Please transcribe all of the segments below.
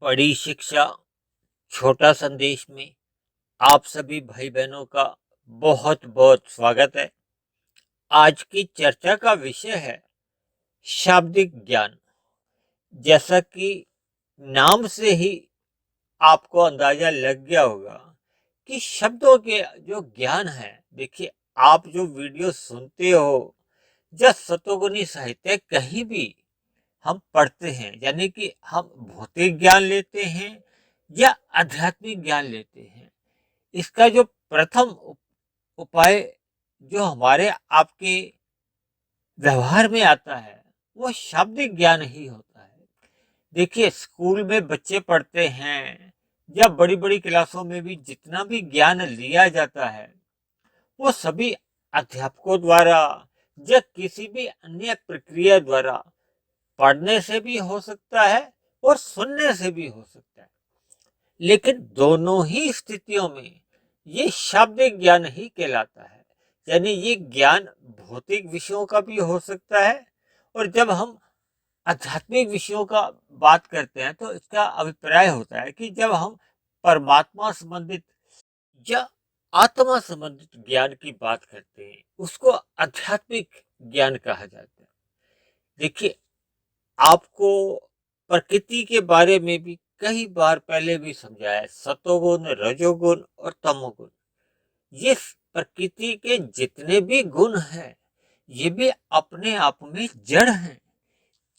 बड़ी शिक्षा छोटा संदेश में आप सभी भाई बहनों का बहुत बहुत स्वागत है। आज की चर्चा का विषय है शाब्दिक ज्ञान। जैसा कि नाम से ही आपको अंदाजा लग गया होगा कि शब्दों के जो ज्ञान है, देखिए, आप जो वीडियो सुनते हो या शतकोनी साहित्य कहीं भी हम पढ़ते हैं, यानी कि हम भौतिक ज्ञान लेते हैं या आध्यात्मिक ज्ञान लेते हैं, इसका जो प्रथम उपाय जो हमारे आपके व्यवहार में आता है वो शाब्दिक ज्ञान ही होता है। देखिए, स्कूल में बच्चे पढ़ते हैं या बड़ी बड़ी क्लासों में भी जितना भी ज्ञान लिया जाता है वो सभी अध्यापकों द्वारा या किसी भी अन्य प्रक्रिया द्वारा पढ़ने से भी हो सकता है और सुनने से भी हो सकता है। लेकिन दोनों ही स्थितियों में ये शाब्दिक ज्ञान ही कहलाता है। यानी ये ज्ञान भौतिक विषयों का भी हो सकता है, और जब हम आध्यात्मिक विषयों का बात करते हैं तो इसका अभिप्राय होता है कि जब हम परमात्मा संबंधित या आत्मा संबंधित ज्ञान की बात करते हैं उसको आध्यात्मिक ज्ञान कहा जाता है। देखिए, आपको प्रकृति के बारे में भी कई बार पहले भी समझाया है, सतोगुण, रजोगुण और तमोगुण। ये प्रकृति के जितने भी गुण हैं ये भी अपने आप में जड़ हैं।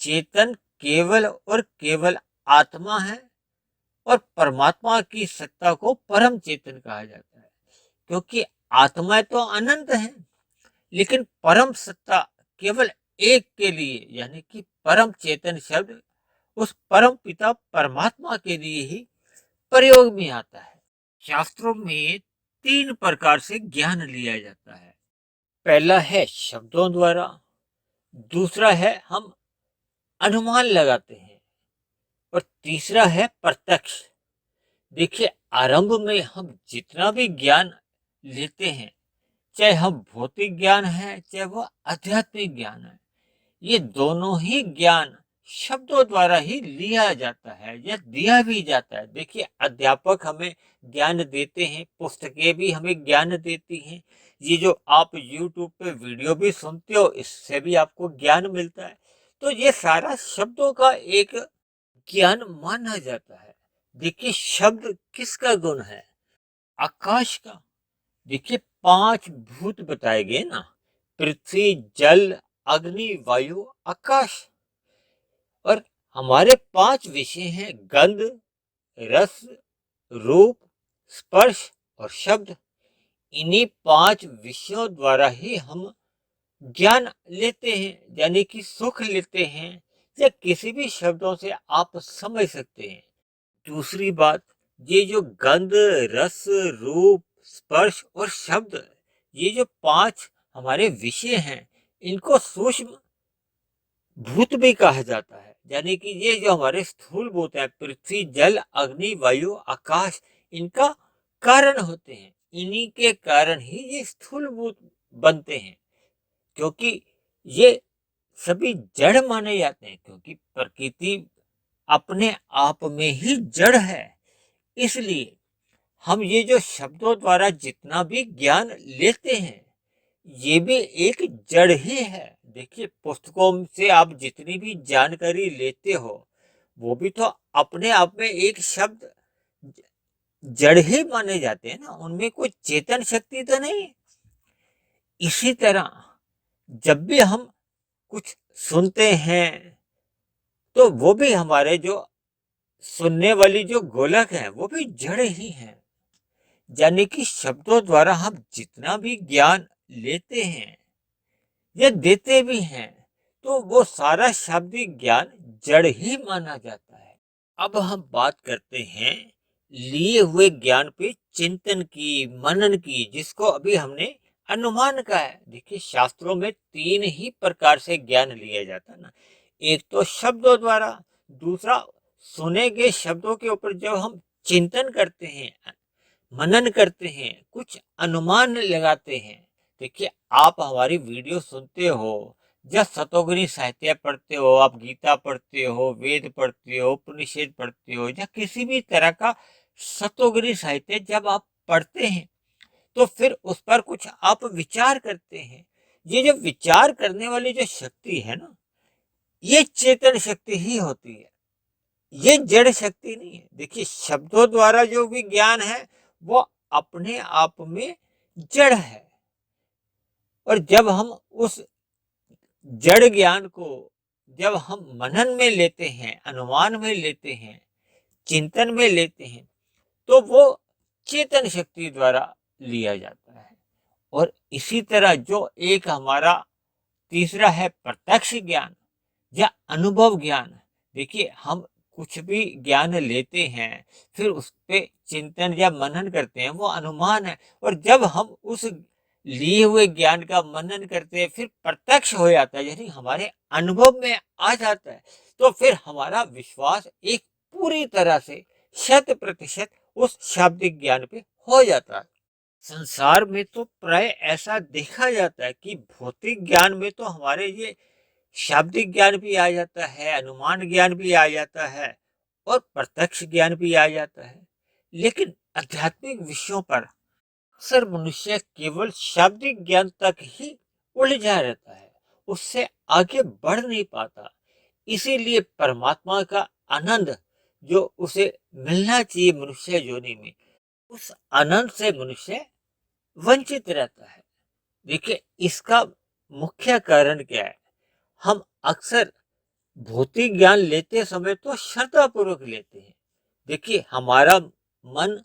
चेतन केवल और केवल आत्मा है, और परमात्मा की सत्ता को परम चेतन कहा जाता है, क्योंकि आत्मा तो अनंत है, लेकिन परम सत्ता केवल एक के लिए, यानी कि परम चेतन शब्द उस परम पिता परमात्मा के लिए ही प्रयोग में आता है। शास्त्रों में तीन प्रकार से ज्ञान लिया जाता है। पहला है शब्दों द्वारा, दूसरा है हम अनुमान लगाते हैं, और तीसरा है प्रत्यक्ष। देखिए, आरंभ में हम जितना भी ज्ञान लेते हैं, चाहे हम भौतिक ज्ञान है चाहे वो आध्यात्मिक ज्ञान है, ये दोनों ही ज्ञान शब्दों द्वारा ही लिया जाता है या दिया भी जाता है। देखिए, अध्यापक हमें ज्ञान देते हैं, पुस्तकें भी हमें ज्ञान देती हैं, ये जो आप YouTube पे वीडियो भी सुनते हो इससे भी आपको ज्ञान मिलता है। तो ये सारा शब्दों का एक ज्ञान माना जाता है। देखिए, शब्द किसका गुण है? आकाश का। देखिए, पांच भूत बताए गए ना, पृथ्वी, जल, अग्नि, वायु, आकाश। और हमारे पांच विषय हैं गंध, रस, रूप, स्पर्श और शब्द। इन्हीं पांच विषयों द्वारा ही हम ज्ञान लेते हैं, यानी कि सुख लेते हैं, या किसी भी शब्दों से आप समझ सकते हैं। दूसरी बात, ये जो गंध, रस, रूप, स्पर्श और शब्द, ये जो पांच हमारे विषय हैं, इनको सूक्ष्म भूत भी कहा जाता है। यानी कि ये जो हमारे स्थूल भूत है, पृथ्वी, जल, अग्नि, वायु, आकाश, इनका कारण होते हैं। इन्हीं के कारण ही ये स्थूल भूत बनते हैं, क्योंकि ये सभी जड़ माने जाते हैं, क्योंकि प्रकृति अपने आप में ही जड़ है। इसलिए हम ये जो शब्दों द्वारा जितना भी ज्ञान लेते हैं ये भी एक जड़ ही है। देखिए, पुस्तकों से आप जितनी भी जानकारी लेते हो वो भी तो अपने आप में एक शब्द जड़ ही माने जाते हैं ना, उनमें कोई चेतन शक्ति तो नहीं। इसी तरह जब भी हम कुछ सुनते हैं तो वो भी हमारे जो सुनने वाली जो गोलक है वो भी जड़ ही है। यानी कि शब्दों द्वारा हम जितना भी ज्ञान लेते हैं या देते भी हैं तो वो सारा शाब्दिक ज्ञान जड़ ही माना जाता है। अब हम बात करते हैं लिए हुए ज्ञान पे चिंतन की, मनन की, जिसको अभी हमने अनुमान का है। देखिए, शास्त्रों में तीन ही प्रकार से ज्ञान लिया जाता है ना। एक तो शब्दों द्वारा, दूसरा सुने गए शब्दों के ऊपर जब हम चिंतन करते हैं, मनन करते हैं, कुछ अनुमान लगाते हैं। देखिए, आप हमारी वीडियो सुनते हो जब सतोगुनी साहित्य पढ़ते हो, आप गीता पढ़ते हो, वेद पढ़ते हो, उपनिषद पढ़ते हो, या किसी भी तरह का सतोगुनी साहित्य जब आप पढ़ते हैं तो फिर उस पर कुछ आप विचार करते हैं। ये जो विचार करने वाली जो शक्ति है ना, ये चेतन शक्ति ही होती है, ये जड़ शक्ति नहीं है। देखिए, शब्दों द्वारा जो भी ज्ञान है वो अपने आप में जड़ है, और जब हम उस जड़ ज्ञान को जब हम मनन में लेते हैं, अनुमान में लेते हैं, चिंतन में लेते हैं, तो वो चेतन शक्ति द्वारा लिया जाता है। और इसी तरह जो एक हमारा तीसरा है प्रत्यक्ष ज्ञान या अनुभव ज्ञान। देखिए, हम कुछ भी ज्ञान लेते हैं, फिर उस पे चिंतन या मनन करते हैं, वो अनुमान है। और जब हम उस लिए हुए ज्ञान का मनन करते हैं, फिर प्रत्यक्ष हो जाता है, यानी हमारे अनुभव में आ जाता है, तो फिर हमारा विश्वास एक पूरी तरह से 100% उस शाब्दिक ज्ञान पे हो जाता है। संसार में तो प्राय ऐसा देखा जाता है कि भौतिक ज्ञान में तो हमारे ये शाब्दिक ज्ञान भी आ जाता है, अनुमान ज्ञान भी आ जाता है, और प्रत्यक्ष ज्ञान भी आ जाता है। लेकिन आध्यात्मिक विषयों पर अक्सर मनुष्य केवल शाब्दिक ज्ञान तक ही उलझा रहता है, उससे आगे बढ़ नहीं पाता। इसीलिए परमात्मा का आनंद जो उसे मिलना चाहिए मनुष्य योनि में, उस आनंद से मनुष्य वंचित रहता है। देखिए, इसका मुख्य कारण क्या है? हम अक्सर भौतिक ज्ञान लेते समय तो श्रद्धा पूर्वक लेते हैं। देखिए, हमारा मन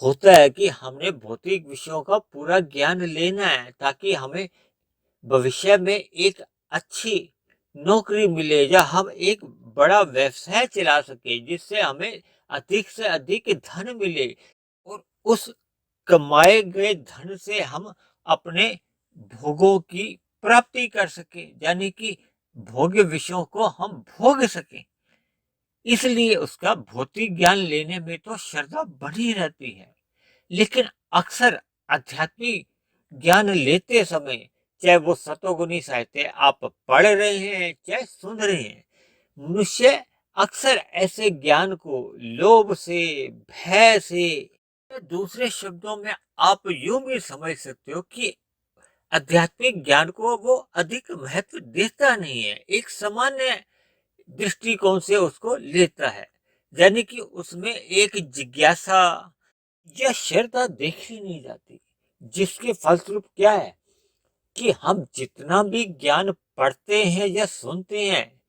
होता है कि हमने भौतिक विषयों का पूरा ज्ञान लेना है, ताकि हमें भविष्य में एक अच्छी नौकरी मिले, या हम एक बड़ा व्यवसाय चला सके जिससे हमें अधिक से अधिक धन मिले, और उस कमाए गए धन से हम अपने भोगों की प्राप्ति कर सके, यानी कि भोग्य विषयों को हम भोग सकें। इसलिए उसका भौतिक ज्ञान लेने में तो श्रद्धा बनी रहती है। लेकिन अक्सर आध्यात्मिक ज्ञान लेते समय, चाहे वो सतोगुनी साहित्य आप पढ़ रहे हैं चाहे सुन रहे हैं, मनुष्य अक्सर ऐसे ज्ञान को लोभ से, भय से, दूसरे शब्दों में आप यूं भी समझ सकते हो कि आध्यात्मिक ज्ञान को वो अधिक महत्व देता नहीं है, एक सामान्य दृष्टिकोण से उसको लेता है, यानी कि उसमें एक जिज्ञासा या श्रद्धा देखी नहीं जाती। जिसके फलस्वरूप क्या है कि हम जितना भी ज्ञान पढ़ते हैं या सुनते हैं,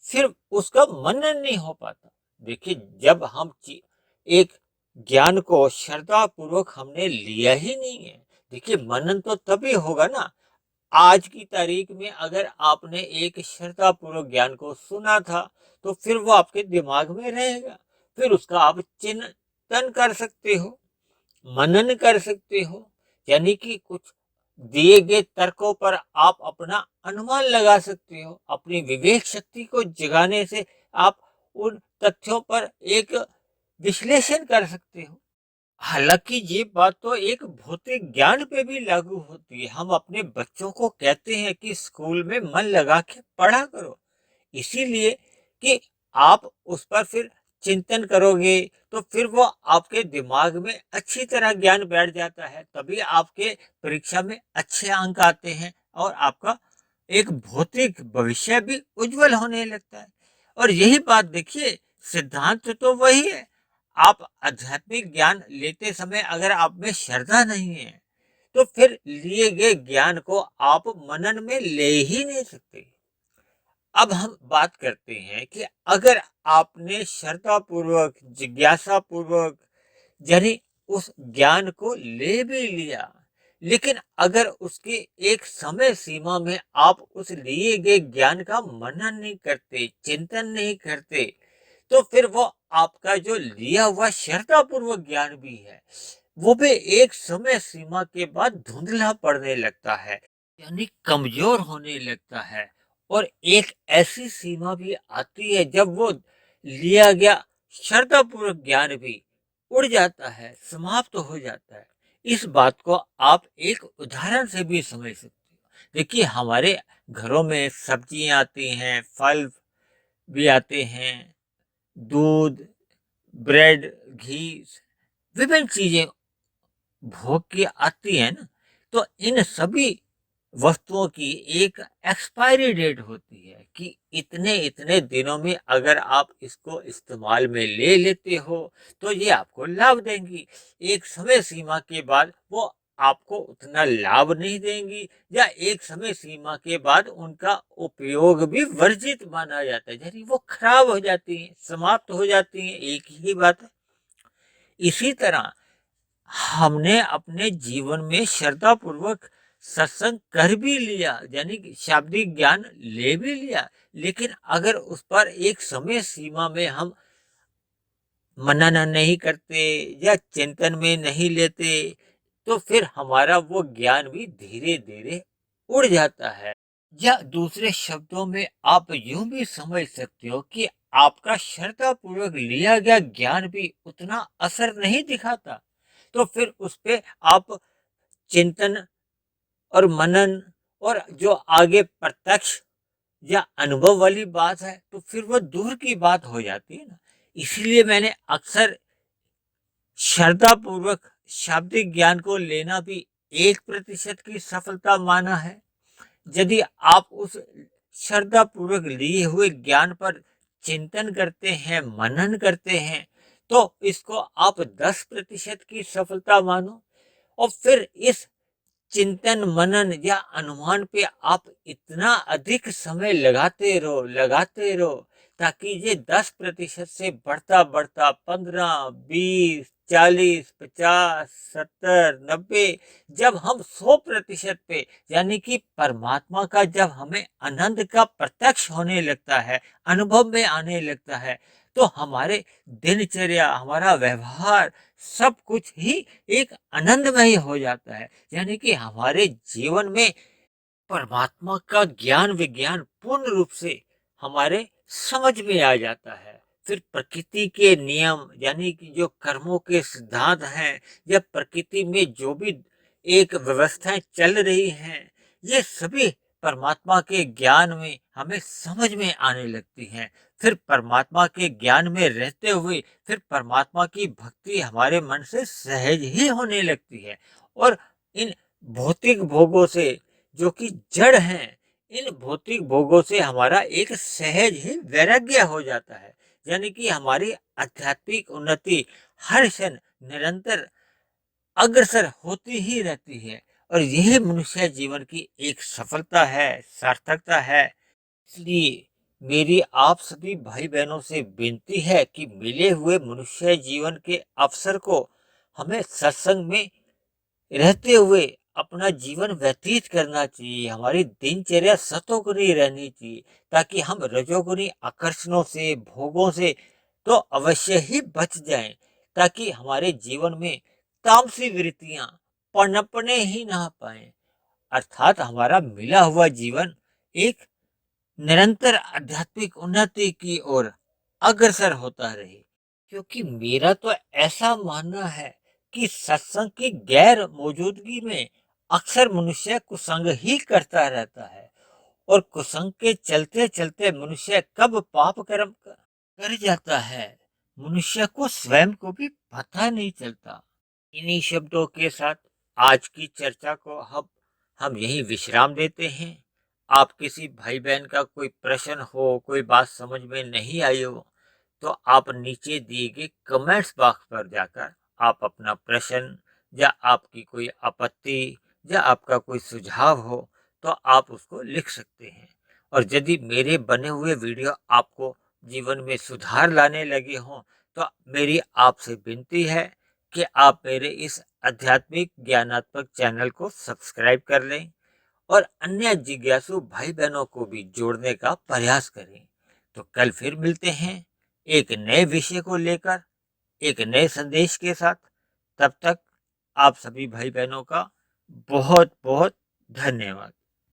फिर उसका मनन नहीं हो पाता। देखिए, जब हम एक ज्ञान को श्रद्धा पूर्वक हमने लिया ही नहीं है, देखिए मनन तो तभी होगा ना। आज की तारीख में अगर आपने एक श्रद्धा पूर्वक ज्ञान को सुना था, तो फिर वो आपके दिमाग में रहेगा, फिर उसका आप चिंतन कर सकते हो, मनन कर सकते हो, यानी कि कुछ दिए गए तर्कों पर आप अपना अनुमान लगा सकते हो। अपनी विवेक शक्ति को जगाने से आप उन तथ्यों पर एक विश्लेषण कर सकते हो। हालांकि ये बात तो एक भौतिक ज्ञान पे भी लागू होती है। हम अपने बच्चों को कहते हैं कि स्कूल में मन लगा के पढ़ा करो, इसीलिए कि आप उस पर फिर चिंतन करोगे, तो फिर वो आपके दिमाग में अच्छी तरह ज्ञान बैठ जाता है, तभी आपके परीक्षा में अच्छे अंक आते हैं, और आपका एक भौतिक भविष्य भी उज्जवल होने लगता है। और यही बात देखिए, सिद्धांत तो वही है। आप आध्यात्मिक ज्ञान लेते समय अगर आप में श्रद्धा नहीं है, तो फिर लिए गए ज्ञान को आप मनन में ले ही नहीं सकते। अब हम बात करते हैं कि अगर आपने श्रद्धा पूर्वक, जिज्ञासा पूर्वक, यानी उस ज्ञान को ले भी लिया, लेकिन अगर उसके एक समय सीमा में आप उस लिए गए ज्ञान का मनन नहीं करते, चिंतन नहीं करते, तो फिर वो आपका जो लिया हुआ श्रद्धा पूर्वक ज्ञान भी है, वो भी एक समय सीमा के बाद धुंधला पड़ने लगता है, यानी कमजोर होने लगता है। और एक ऐसी सीमा भी आती है जब वो लिया गया श्रद्धापूर्वक ज्ञान भी उड़ जाता है, समाप्त हो जाता है। इस बात को आप एक उदाहरण से भी समझ सकते हो। देखिए, हमारे घरों में सब्जियां आती हैं, फल भी आते हैं, दूध, ब्रेड, घी, विभिन्न चीजें भोग की आती है ना। तो इन सभी वस्तुओं की एक एक्सपायरी डेट होती है कि इतने इतने दिनों में अगर आप इसको इस्तेमाल में ले लेते हो तो ये आपको लाभ देंगी। एक समय सीमा के बाद वो आपको उतना लाभ नहीं देंगी, या एक समय सीमा के बाद उनका उपयोग भी वर्जित माना जाता है, यानी वो खराब हो जाती हैं, समाप्त हो जाती हैं। एक ही बात है। इसी तरह हमने अपने जीवन में श्रद्धा पूर्वक सत्संग कर भी लिया, यानी कि शाब्दिक ज्ञान ले भी लिया, लेकिन अगर उस पर एक समय सीमा में हम मनन नहीं करते या चिंतन में नहीं लेते तो फिर हमारा वो ज्ञान भी धीरे धीरे उड़ जाता है। या दूसरे शब्दों में आप यूं भी समझ सकते हो कि आपका श्रद्धा पूर्वक लिया गया ज्ञान भी उतना असर नहीं दिखाता। तो फिर उस पे आप चिंतन और मनन और जो आगे प्रत्यक्ष या अनुभव वाली बात है तो फिर वो दूर की बात हो जाती है ना। इसलिए मैंने अक्सर श्रद्धा पूर्वक शाब्दिक ज्ञान को लेना भी 1% की सफलता माना है। यदि आप उस श्रद्धा पूर्वक लिए हुए ज्ञान पर चिंतन करते हैं, मनन करते हैं, तो इसको आप 10% की सफलता मानो। और फिर इस चिंतन मनन या अनुमान पे आप इतना अधिक समय लगाते रहो ताकि ये 10% से बढ़ता बढ़ता 15, 20, 40, 50, 70, 90, जब हम 100% पे यानी कि परमात्मा का जब हमें आनंद का प्रत्यक्ष होने लगता है, अनुभव में आने लगता है, तो हमारे दिनचर्या, हमारा व्यवहार, सब कुछ ही एक आनंदमय हो जाता है। यानी कि हमारे जीवन में परमात्मा का ज्ञान विज्ञान पूर्ण रूप से हमारे समझ में आ जाता है। फिर प्रकृति के नियम यानी कि जो कर्मों के सिद्धांत हैं या प्रकृति में जो भी एक व्यवस्थाएं चल रही हैं, ये सभी परमात्मा के ज्ञान में हमें समझ में आने लगती हैं। फिर परमात्मा के ज्ञान में रहते हुए फिर परमात्मा की भक्ति हमारे मन से सहज ही होने लगती है। और इन भौतिक भोगों से जो कि जड़ हैं, इन भौतिक भोगों से हमारा एक सहज ही वैराग्य हो जाता है। यानी कि हमारी आध्यात्मिक उन्नति हर क्षण निरंतर अग्रसर होती ही रहती है। और यही मनुष्य जीवन की एक सफलता है, सार्थकता है। इसलिए मेरी आप सभी भाई बहनों से विनती है कि मिले हुए मनुष्य जीवन के अवसर को हमें सत्संग में रहते हुए अपना जीवन व्यतीत करना चाहिए। हमारी दिनचर्या सतोगुनी रहनी चाहिए ताकि हम रजोगुनी आकर्षणों से, भोगों से तो अवश्य ही बच जाएं, ताकि हमारे जीवन में तामसी वृत्तियां पनपने ही ना पाए। अर्थात हमारा मिला हुआ जीवन एक निरंतर आध्यात्मिक उन्नति की ओर अग्रसर होता रहे। क्योंकि मेरा तो ऐसा मानना है कि सत्संग की गैर मौजूदगी में अक्सर मनुष्य कुसंग ही करता रहता है, और कुसंग के चलते चलते मनुष्य कब पाप कर्म कर जाता है, मनुष्य को स्वयं को भी पता नहीं चलता। इन्हीं शब्दों के साथ आज की चर्चा को हम यहीं विश्राम देते हैं। आप किसी भाई बहन का कोई प्रश्न हो, कोई बात समझ में नहीं आई हो, तो आप नीचे दिए गए कमेंट्स बॉक्स पर जाकर आप अपना प्रश्न या आपकी कोई आपत्ति या आपका कोई सुझाव हो तो आप उसको लिख सकते हैं। और यदि मेरे बने हुए वीडियो आपको जीवन में सुधार लाने लगे हों तो मेरी आपसे विनती है कि आप मेरे इस आध्यात्मिक ज्ञानात्मक चैनल को सब्सक्राइब कर लें और अन्य जिज्ञासु भाई बहनों को भी जोड़ने का प्रयास करें। तो कल फिर मिलते हैं एक नए विषय को लेकर, एक नए संदेश के साथ। तब तक आप सभी भाई बहनों का बहुत बहुत धन्यवाद।